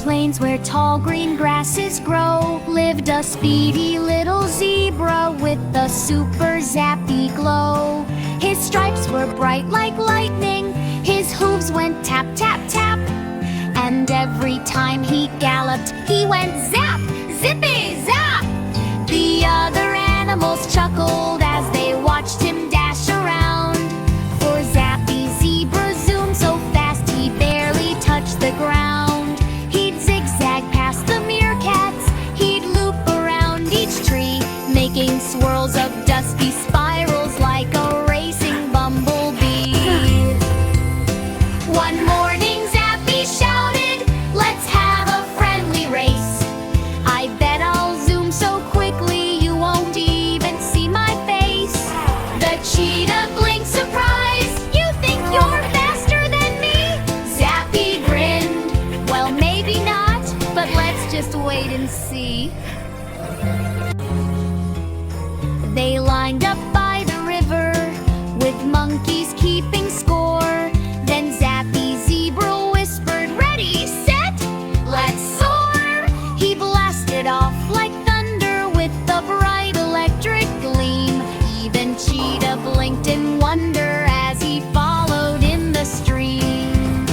plains where tall green grasses grow lived a speedy little zebra with a super zappy glow. His stripes were bright like lightning, his hooves went tap, tap, tap, and every time he galloped, he went zap, zippy, zap! The other animals chuckled as they watched him dash around. For Zappy Zebra zoomed so fast he barely touched the ground. He'd zigzag past the meerkats, he'd loop around each tree, making swirls of dusty spirals like a racing bumblebee. One morning Zappy shouted, "Let's have a friendly race. I bet I'll zoom so quickly you won't even see my face." The cheetah blinked surprised. "You think you're faster than me?" Zappy grinned. "Well, maybe not, but let's just wait and see." They lined up by the river, with monkeys keeping score. Then Zappy Zebra whispered, "Ready, set, let's soar!" He blasted off like thunder with a bright electric gleam. Even Cheetah blinked in wonder as he followed in the stream.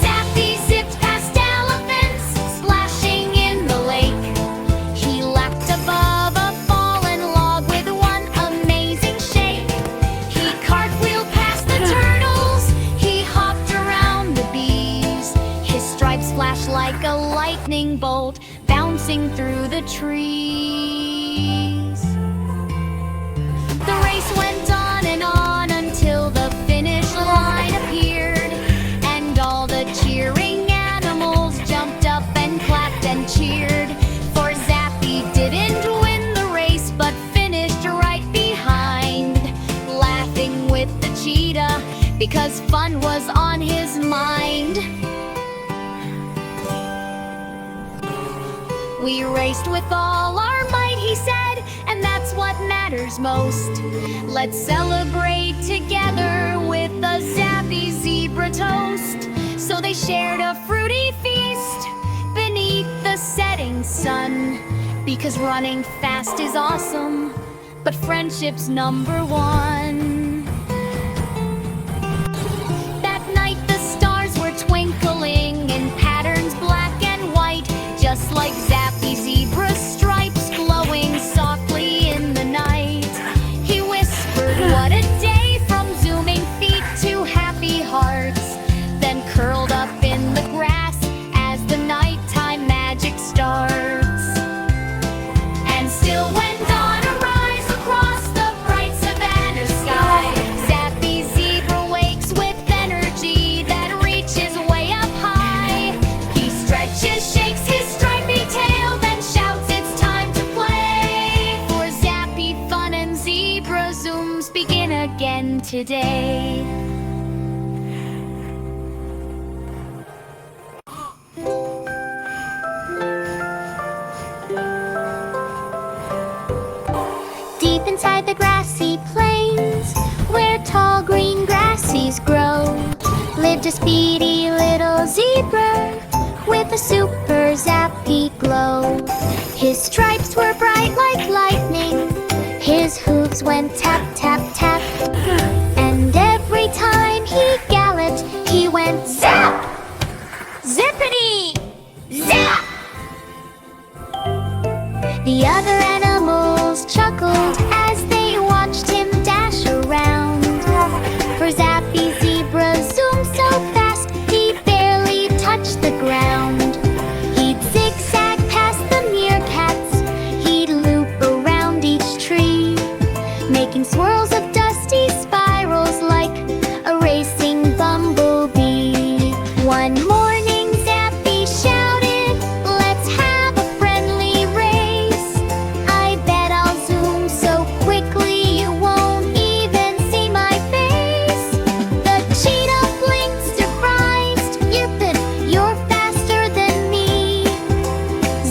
Zappy zipped past elephants, splashing in the lake. He lapped above a fallen log with one amazing shake. He cartwheeled past the turtles, he hopped around the bees. His stripes flashed like a lightning bolt, bouncing through the trees. The race went on until the finish line appeared, and all the cheering animals jumped up and clapped and cheered. For Zappy didn't win the race, but finished right behind, laughing with the cheetah because fun was on his mind. "We raced with all our might," he said, "and that's what matters most. Let's celebrate together with a Zappy Zebra toast." So they shared a fruity feast beneath the setting sun, because running fast is awesome, but friendship's number one. That night the stars were twinkling in patterns black and white, just like Zappy Zebra's stripes glowing softly in the night. He whispered, "What a day," from zooming feet to happy hearts, then curled up in the grass as the nighttime magic starts. And still when dawn arrives across the bright savanna sky, Zappy Zebra wakes with energy that reaches way up high. He stretches, shakes his stripy tail, then shouts, "It's time to play!" For Zappy, fun and zebra zooms begin again today. Deep inside the grassy plains, where tall green grasses grow, lived a speedy little zebra with a super zappy glow. His stripes were bright like lightning, his hooves went tap, tap, tap, and every time he galloped, he went zap, zippity, zap! The other animals chuckled as they watched him dash around. For Zappy Zebra zoomed so fast he barely touched the ground. He'd zigzag past the meerkats, he'd loop around each tree, making swirls of dusty spirals like a racing bumblebee. One morning Zappy shouted, "Let's have a friendly race. I bet I'll zoom so quickly you won't even see my face." The cheetah blinked surprised. "You're faster than me."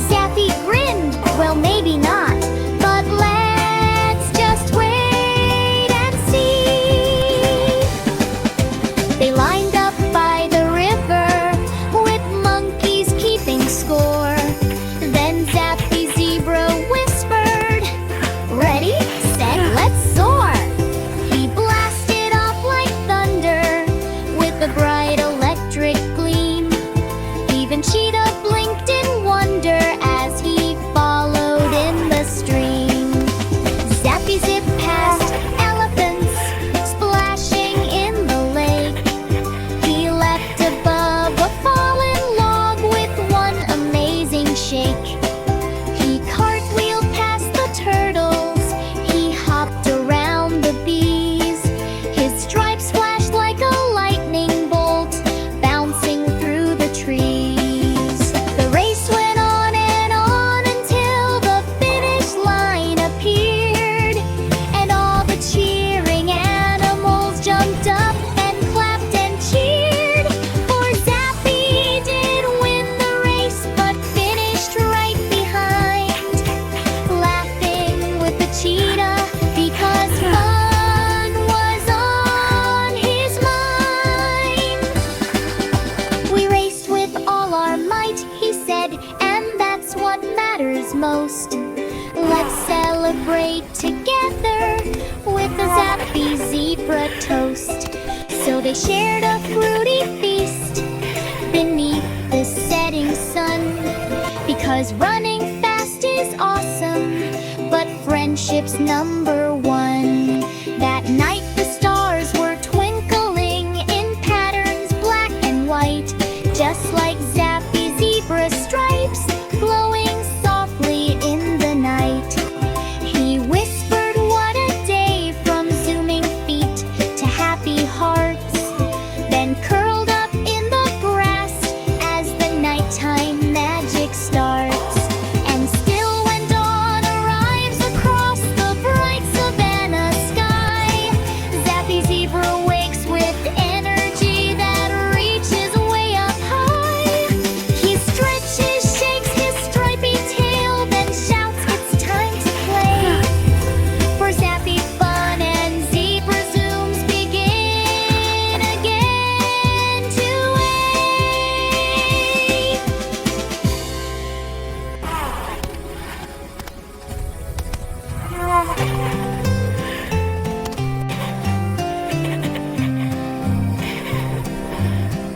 Zappy grinned. "Well, maybe not, but let's just wait Zappy zip past elephants splashing in the lake. He leapt above a fallen log with one amazing shake. He cartwheeled past the turtles. He hopped around the bees. His stripes flashed like a lightning bolt, bouncing through the trees. The race went on and on until the finish line appeared, and all the cheering animals jumped up and clapped and cheered. For Zappy did win the race, but finished right behind, laughing with the cheetah because fun was on his mind. We raced with all our might, he said, and that's what matters most. Let's celebrate together with a Zappy Zebra toast. So they shared a fruity feast beneath the setting sun, because running fast is awesome, but friendship's number one. That night the stars were twinkling in patterns black and white, just like Zappy Zebra stripes glowing softly in the night. He whispered what a day, from zooming feet to happy hearts, then curled up in the grass as the nighttime magic starts. And still when dawn arrives across the bright savannah sky, Zappy Zebra wakes with energy that reaches way up high. He stretches, shakes his stripy tail, then shouts, "It's time to play!" For Zappy fun and zebra zooms begin again to wave.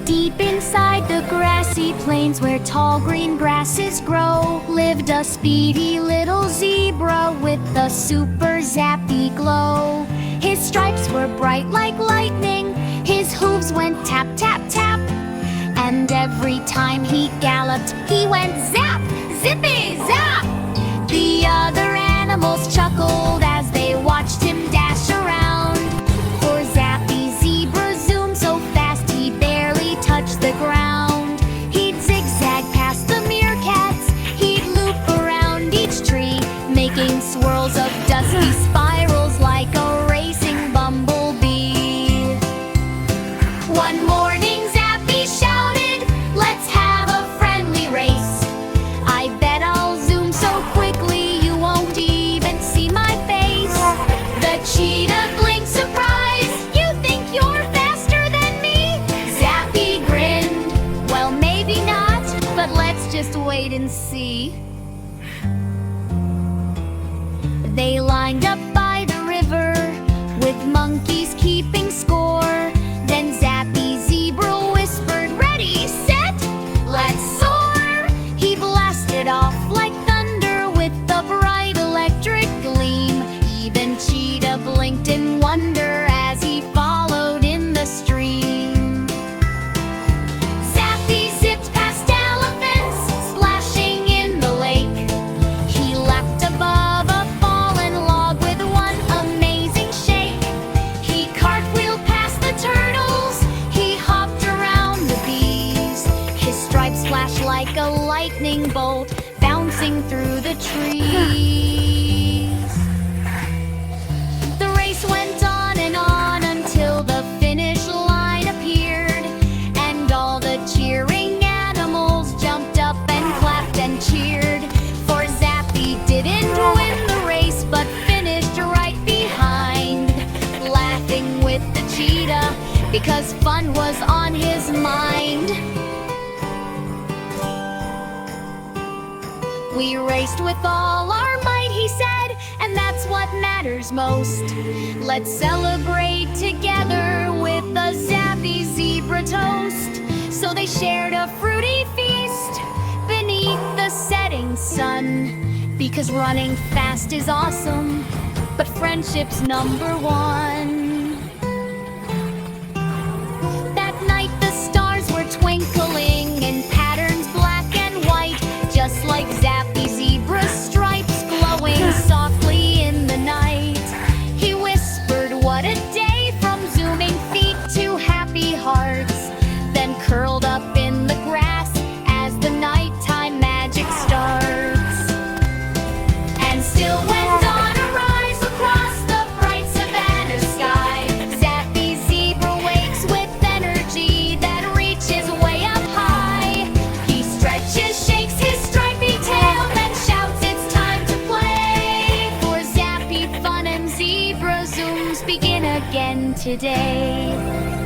Deep inside the grassy plains where tall green grasses grow, lived a speedy little zebra with a super zappy glow. His stripes were bright like lightning, his hooves went tap, tap, tap, and every time he galloped, he went zap, zippy, zap. The other animals chuckled as they watched him dash around, for Zappy Zebra zoomed so fast he barely touched the ground. He'd zigzag past the meerkats, he'd loop around each tree, making swirls of dusty spirals like a racing bumblebee. One morning Zappy shouted, "Let's have a friendly race. I bet I'll zoom so quickly you won't even see my face." The cheetah blinked surprised. "You think you're faster than me?" Zappy grinned. "Well, maybe not, but let's just wait and see." They lined up by the river with monkeys keeping score. Then Zappy Zebra whispered, "Ready, set, let's soar!" He blasted off like thunder with a bright electric gleam. Even Cheetah blinked in wonder as he followed in the stream. Zappy zipped past elephants splashing in the lake. He leapt above a fallen log with one amazing shake. He cartwheeled past the turtles. He hopped around the bees. His stripes flashed like a lightning bolt, bouncing through the trees. The race went on and on until the finish line appeared, and all the cheering animals jumped up and clapped and cheered. For Zappy didn't win the race, but finished right behind, laughing with the cheetah because fun was on his mind. We raced with all our might, he said, and that's what matters most. Let's celebrate together with a Zappy Zebra toast. So they shared a fruity feast beneath the setting sun, because running fast is awesome, but friendship's number one. That night the stars were twinkling in patterns black and white, just like Zappy Zebra's stripes glowing softly in the night. He whispered, "What a day," from zooming feet to happy hearts, then curled up in the grass as the nighttime magic starts. And still when dawn arrives across the bright savannah sky, Zappy Zebra wakes with energy that reaches way up high. He stretches, shakes his stripy tail, then shouts, "It's time to play!" For Zappy, fun and zebra zooms begin again today.